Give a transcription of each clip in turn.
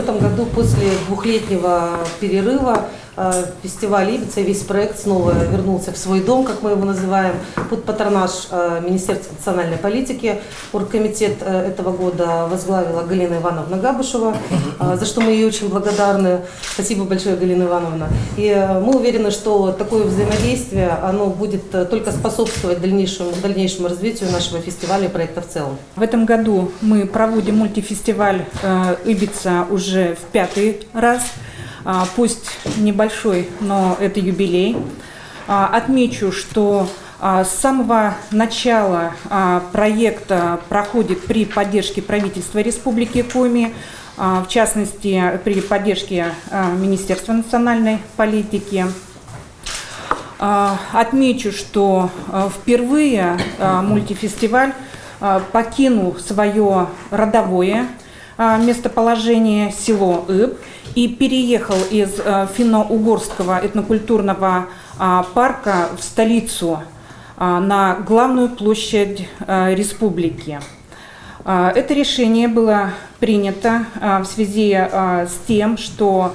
этом году после двухлетнего перерыва фестиваль «Ибица» и весь проект снова вернулся в свой дом, как мы его называем, под патронаж Министерства национальной политики. Оргкомитет этого года возглавила Галина Ивановна Габышева, за что мы ей очень благодарны. Спасибо большое, Галина Ивановна. И мы уверены, что такое взаимодействие, оно будет только способствовать дальнейшему развитию нашего фестиваля и проекта в целом. В этом году мы проводим мультифестиваль «Ибица» уже в 5-й раз. Пусть небольшой, но это юбилей. Отмечу, что с самого начала проект проходит при поддержке правительства Республики Коми, в частности, при поддержке Министерства национальной политики. Отмечу, что впервые мультифестиваль покинул свое родовое местоположение село Иб и переехал из финно-угорского этнокультурного парка в столицу, на главную площадь республики. Это решение было принято в связи с тем, что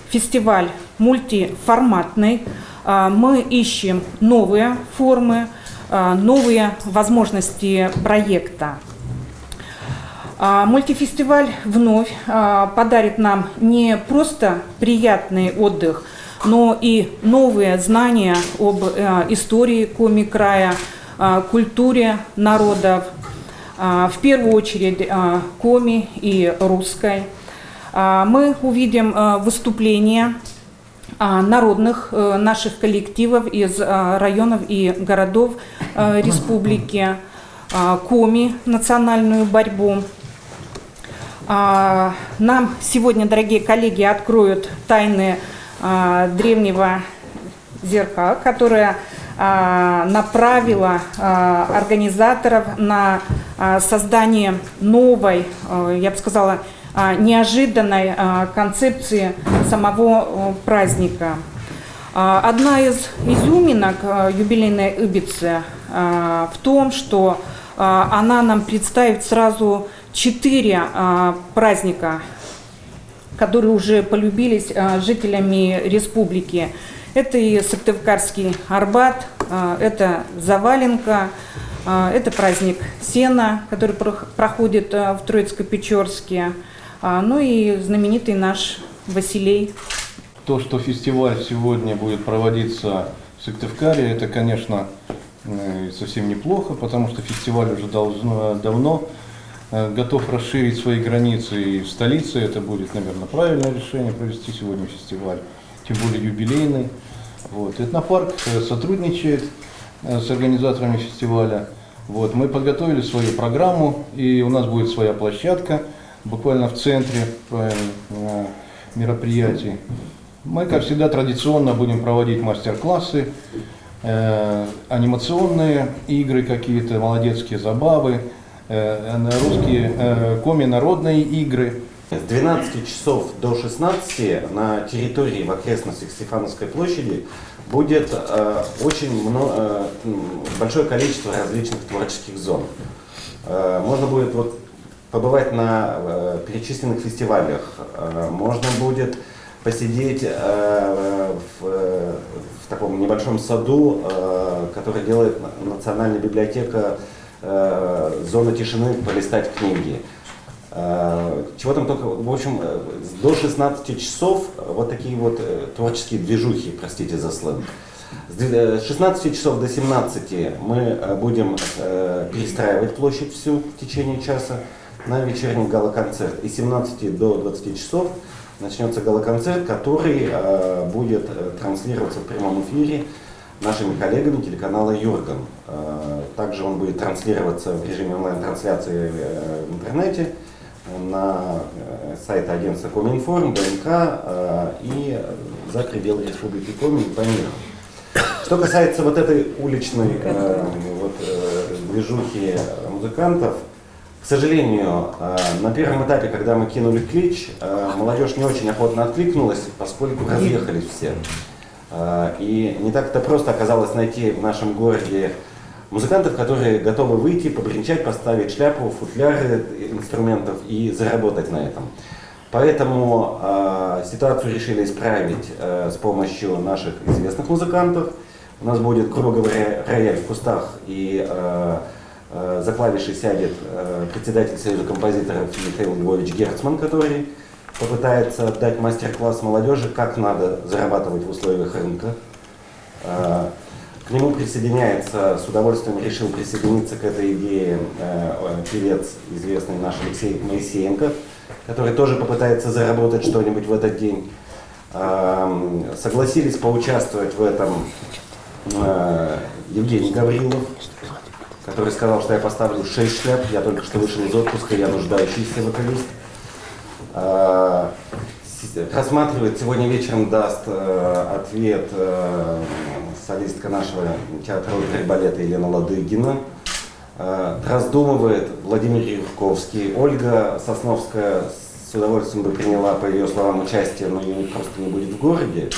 фестиваль мультиформатный, мы ищем новые формы, новые возможности проекта. Мультифестиваль вновь подарит нам не просто приятный отдых, но и новые знания об истории Коми-края, культуре народов, в первую очередь Коми и русской. Мы увидим выступления народных наших коллективов из районов и городов республики, Коми, национальную борьбу. Нам сегодня, дорогие коллеги, откроют тайны древнего зеркала, которое направило организаторов на создание новой, я бы сказала, неожиданной концепции самого праздника. Одна из изюминок юбилейной Ибицы в том, что она нам представит сразу 4 праздника, которые уже полюбились жителями республики. Это и Сыктывкарский Арбат, это Заваленка, это праздник Сена, который проходит в Троицко-Печорске, ну и знаменитый наш Василей. То, что фестиваль сегодня будет проводиться в Сыктывкаре, это, конечно, совсем неплохо, потому что фестиваль уже давно готов расширить свои границы и в столице. Это будет, наверное, правильное решение провести сегодня фестиваль, тем более юбилейный. Вот. Этнопарк сотрудничает с организаторами фестиваля. Вот. Мы подготовили свою программу, и у нас будет своя площадка буквально в центре мероприятий. Мы, как всегда, традиционно будем проводить мастер-классы, анимационные игры какие-то, молодецкие забавы, русские коми-народные игры. С 12 часов до 16 на территории в окрестностях Стефановской площади будет очень большое количество различных творческих зон. Можно будет побывать на перечисленных фестивалях, можно будет посидеть в таком небольшом саду, который делает Национальная библиотека, зона тишины, полистать книги. Чего там только, в общем, до 16 часов вот такие вот творческие движухи, простите за сленг. С 16 часов до 17 мы будем перестраивать площадь всю в течение часа на вечерний гала-концерт. И с 17 до 20 часов начнется гала-концерт, который будет транслироваться в прямом эфире нашими коллегами телеканала «Юрган». Также он будет транслироваться в режиме онлайн-трансляции в интернете на сайте агентства Коминформ, БНК и за пределы Республики Коми и по миру. Что касается вот этой уличной движухи музыкантов, к сожалению, на первом этапе, когда мы кинули клич, молодежь не очень охотно откликнулась, поскольку разъехались все. И не так-то просто оказалось найти в нашем городе музыкантов, которые готовы выйти, побренчать, поставить шляпу, футляры инструментов и заработать на этом. Поэтому ситуацию решили исправить с помощью наших известных музыкантов. У нас будет, грубо говоря, рояль в кустах, и за клавишей сядет председатель Союза композиторов Михаил Львович Герцман, который попытается дать мастер-класс молодежи, как надо зарабатывать в условиях рынка. К нему присоединяется, с удовольствием решил присоединиться к этой идее певец, известный наш Алексей Моисеенко, который тоже попытается заработать что-нибудь в этот день. Согласились поучаствовать в этом Евгений Гаврилов, который сказал, что я поставлю 6 шляп, я только что вышел из отпуска, я нуждающийся вокалист. Рассматривает, сегодня вечером даст ответ солистка нашего театра оперы и балета Елена Ладыгина. Раздумывает Владимир Юрковский. Ольга Сосновская с удовольствием бы приняла, по ее словам, участие, но ее просто не будет в городе.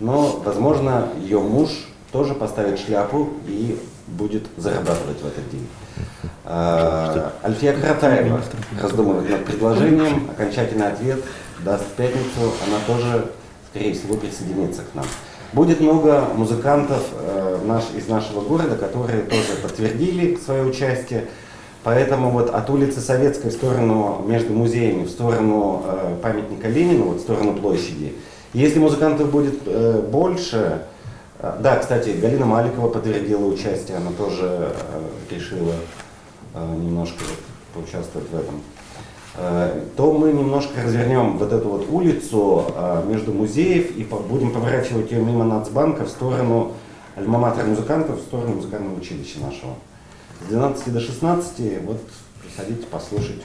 Но, возможно, ее муж тоже поставит шляпу и будет зарабатывать в этот день. Альфия Каратаева раздумывает над предложением, окончательный ответ даст в пятницу, она тоже, скорее всего, присоединится к нам. Будет много музыкантов из нашего города, которые тоже подтвердили свое участие, поэтому вот от улицы Советской в сторону, между музеями, в сторону памятника Ленину, вот в сторону площади, если музыкантов будет больше. Да, кстати, Галина Маликова подтвердила участие, она тоже решила немножко поучаствовать в этом. То мы немножко развернем вот эту вот улицу между музеев и будем поворачивать ее мимо Нацбанка в сторону альма-матер музыкантов, в сторону музыкального училища нашего. С 12 до 16, вот приходите послушать.